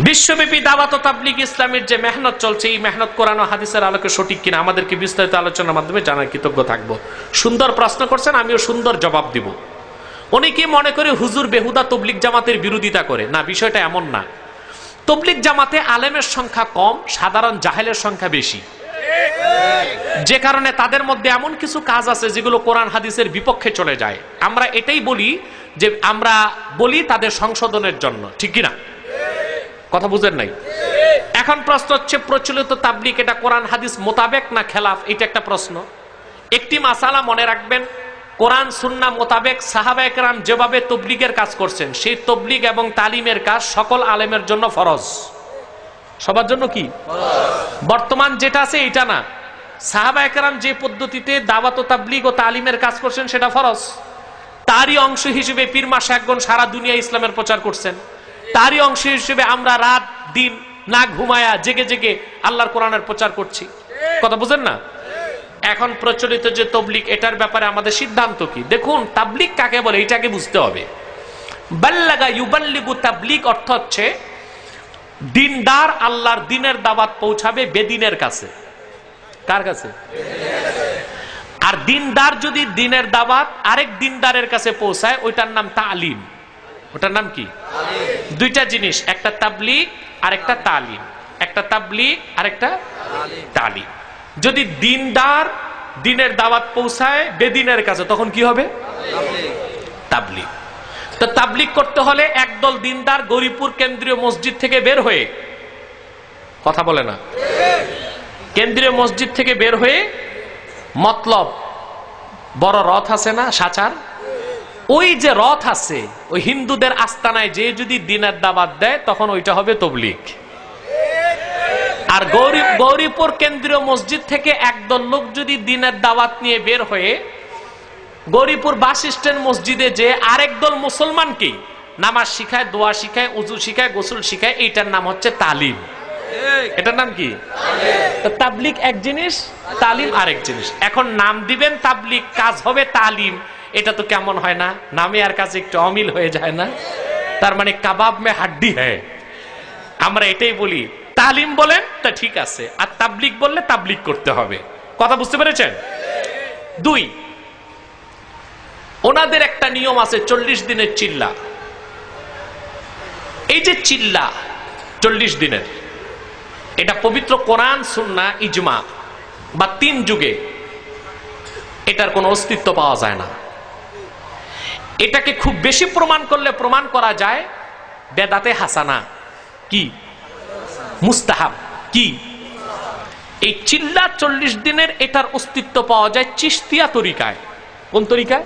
বিশ্বব্যাপী দাওয়াত ও তাবলীগ ইসলামের যে মেহনত চলছে, এই মেহনত কোরআন ও হাদিসের আলোকে সঠিক কিনা আমাদেরকে বিস্তারিত আলোচনার মাধ্যমে জানার কৃতজ্ঞ থাকবো। সুন্দর প্রশ্ন করছেন, আমিও সুন্দর জবাব দিব। অনেকে মনে করে হুজুর বেহুদা তবলীগ জামাতের বিরোধিতা করে। না, বিষয়টা এমন না। তবলীগ জামাতে আলেমের সংখ্যা কম, সাধারণ জাহেলের সংখ্যা বেশি, যে কারণে তাদের মধ্যে এমন কিছু কাজ আছে যেগুলো কোরআন হাদিসের বিপক্ষে চলে যায়। আমরা এটাই বলি যে আমরা বলি তাদের সংশোধনের জন্য, ঠিক কিনা? কথা বুঝেন নাই? এখন প্রশ্ন হচ্ছে, প্রচলিত তাবলীগ এটা কোরআন হাদিস মোতাবেক না খেলাফ? এটা একটা প্রশ্ন। একটি মাসালা মনে রাখবেন, কোরআন সুন্নাহ মোতাবেক সাহাবায়ে কেরাম যেভাবে তবলীগের কাজ করছেন, সেই তবলীগ এবং তালিমের কাজ সকল আলেমের জন্য ফরজ। সবার জন্য কি বর্তমান যেটা আছে এটা না। সাহাবায়ে কেরাম যে পদ্ধতিতে দাওয়াত ও তাবলীগ ও তালিমের কাজ করছেন সেটা ফরজ। তারই অংশ হিসেবে পীর মাশায়েখগণ সারা দুনিয়া ইসলামের প্রচার করছেন। তারই অংশ হিসেবে আমরা রাত দিন না ঘুমায়া জেগে জেগে আল্লাহর কোরআনের প্রচার করছি। কথা বুঝেন না? এখন প্রচলিত যে তবলীগ, এটার ব্যাপারে আমাদের সিদ্ধান্ত কি? দেখুন, তাবলীগ কাকে বলে এটাকে বুঝতে হবে। বাল্লাগা ইউবাল্লিগু তাবলীগ অর্থ হচ্ছে দিনদার আল্লাহর দিনের দাওয়াত পৌঁছাবে বেদিনের কাছে। কার কাছে? আর দিনদার যদি দিনের দাওয়াত আরেক দিনদারের কাছে পৌঁছায়, ওইটার নাম তালিম। ওটার নাম কি? দুইটা জিনিস, একটা তাবলীগ আর একটা তালিম। একটা তাবলীগ আর একটা তালিম। যদি দিনদার দিনের দাওয়াত পৌঁছায় বেদিনের কাছে, তখন কি হবে? তাবলীগ। তো তাবলীগ করতে হলে একদল দিনদার গৌরীপুর কেন্দ্রীয় মসজিদ থেকে বের হয়ে, কথা বলে না, কেন্দ্রীয় মসজিদ থেকে বের হয়ে মতলব বড় রথ আছে না, সাচার, ওই যে রথ আছে ওই হিন্দুদের আস্তানায় যে যদি দিনের দাওয়াত দেয়, তখন ওইটা হবে তবলীগ। আর গৌরীপুর কেন্দ্রীয় মসজিদ থেকে একদল লোক যদি দিনের দাওয়াত নিয়ে বের হয়ে গৌরীপুর বাস স্ট্যান্ড মসজিদে যে আরেক দল মুসলমানকে নামাজ শিখায়, দোয়া শিখায়, উজু শিখায়, গোসল শিখায়, এইটার নাম হচ্ছে তালিম। এটার নাম কি? তাবলীগ এক জিনিস, তালিম আরেক জিনিস। এখন নাম দিবেন তাবলীগ, কাজ হবে তালিম। এটা তো কেমন হয় না? নামে আর কাজে একটু অমিল হয়ে যায় না? তার মানে কাবাব মে হাড্ডি হ্যায়। আমরা এটাই বলি, তালিম বলেন তা ঠিক আছে, আর তাবলীগ বললে তাবলীগ করতে হবে। কথা বুঝতে পেরেছেন? দুই, ওনাদের একটা নিয়ম আছে 40 দিনের চিল্লা। এই যে চিল্লা 40 দিনের, এটা পবিত্র কোরআন সুন্নাহ ইজমা বা 3 যুগে এটার কোনো অস্তিত্ব পাওয়া যায় না। এটাকে খুব বেশি প্রমাণ করলে প্রমাণ করা যায় বেদাতে হাসানা, কি মুস্তাহাব, কি এই চিল্লা 40 দিনের, এটার অস্তিত্ব পাওয়া যায় চিশতিয়া তরিকায়। কোন তরিকায়?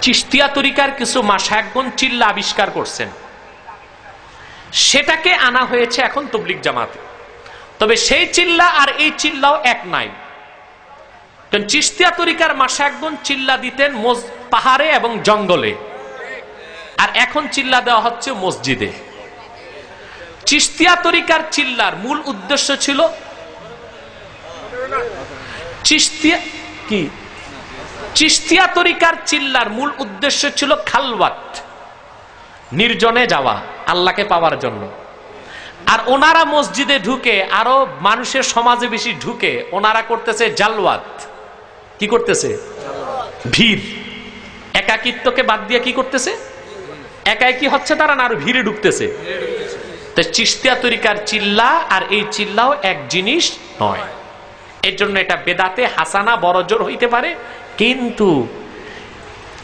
চিশতিয়া তরিকার কিছু মাশায়েখগণ চিল্লা আবিষ্কার করছেন, সেটাকে আনা হয়েছে এখন তবলীগ জামাতে। তবে সেই চিল্লা আর এই চিল্লাও এক নাই। কারণ চিশতিয়া তরিকার মাশায়েখগণ চিল্লা দিতেন পাহাড়ে এবং জঙ্গলে, আর এখন চিল্লা দেওয়া হচ্ছে মসজিদে। চিশতিয়া তরিকার চিল্লার মূল উদ্দেশ্য ছিল চিশতিয়া তরিকার চিল্লার মূল উদ্দেশ্য ছিল খালওয়াত, নির্জনে যাওয়া আল্লাহকে পাওয়ার জন্য। আর ওনারা মসজিদে ঢুকে, আরো মানুষের সমাজে বেশি ঢুকে, ওনারা করতেছে জালওয়াত। কি করতেছে? ভিড়। একাকিত্বকে বাদ দিয়ে কি করতেছে? একাকি হচ্ছে তারা, না আরো ভিড়ে ঢুকতেছে। তো চিশতিয়া তরিকার চিল্লা আর এই চিল্লাও এক জিনিস নয়। এর জন্য এটা বেদাতে হাসানা বড়জোর হইতে পারে, কিন্তু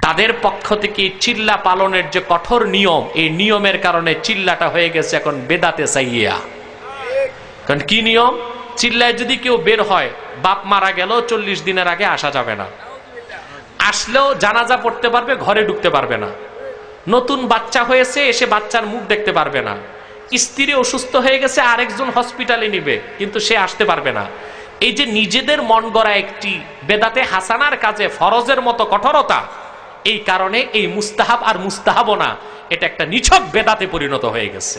তাদের পক্ষ থেকে চিল্লা পালনের যে কঠোর নিয়ম, এই নিয়মের কারণে চিল্লাটা হয়ে গেছে এখন বেদাতে সাইয়া। কারণ কি নিয়ম? চিল্লায় যদি কেউ বের হয়, বাপ মারা গেল 40 দিনের আগে আসা যাবে না, আসলেও জানাজা পড়তে পারবে, ঘরে ঢুকতে পারবে না। নতুন বাচ্চা হয়েছে, এসে বাচ্চার মুখ দেখতে পারবে না। স্ত্রী অসুস্থ হয়ে গেছে, আরেকজন হসপিটালে নিবে, কিন্তু সে আসতে পারবে না। এই যে নিজেদের মন গড়া একটি বেদাতে হাসানার কাজে ফরজের মতো কঠোরতা, এই কারণে এই মুস্তাহাব আর মুস্তাহাবনা এটা একটা নিছক বেদাতে পরিণত হয়ে গেছে।